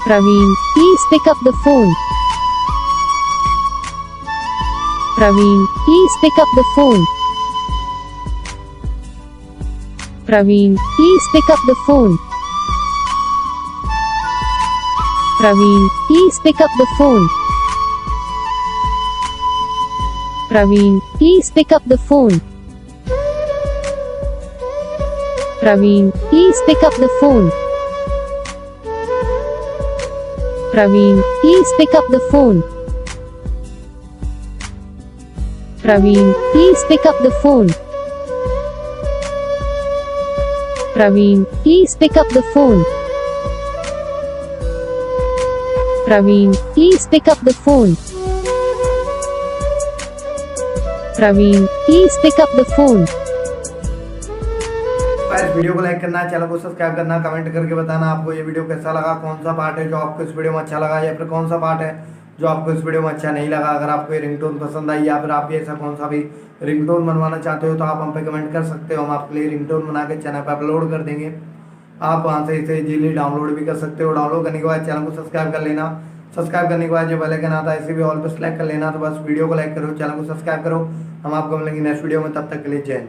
Praveen, please pick up the phone. Praveen, please pick up the phone. Praveen, please pick up the phone. Praveen, please pick up the phone. Praveen, please pick up the phone. Praveen, please pick up the phone. Praveen, please pick up the phone. Praveen, please pick up the phone. Praveen, please pick up the phone. Praveen, please pick up the phone. Praveen, please pick up the phone. इस video को like करना, channel को subscribe करना, comment करके बताना आपको ये video कैसा लगा, कौन सा पार्ट है जो आपको इस वीडियो में अच्छा लगा या फिर कौन सा पार्ट है जो आपको इस वीडियो में अच्छा नहीं लगा। अगर आपको ये रिंगटोन पसंद आई या फिर आप ये ऐसा कौन सा भी रिंगटोन बनवाना चाहते हो तो आप हम पे कमेंट कर सकते हो। हम आपके लिए रिंगटोन बना के चैनल पर अपलोड कर देंगे। आप वहाँ से इसे इजीली डाउनलोड भी कर सकते हो। डाउनलोड करने के बाद चैनल को सब्सक्राइब कर लेना। सब्सक्राइब करने के बाद जो बेल आइकन आता है इसे भी ऑल पर सेलेक्ट कर लेना। तो बस वीडियो को लाइक करो, चैनल को सब्सक्राइब करो। हम आपको मिलेंगे नेक्स्ट वीडियो में, तब तक के लिए जय हिंद।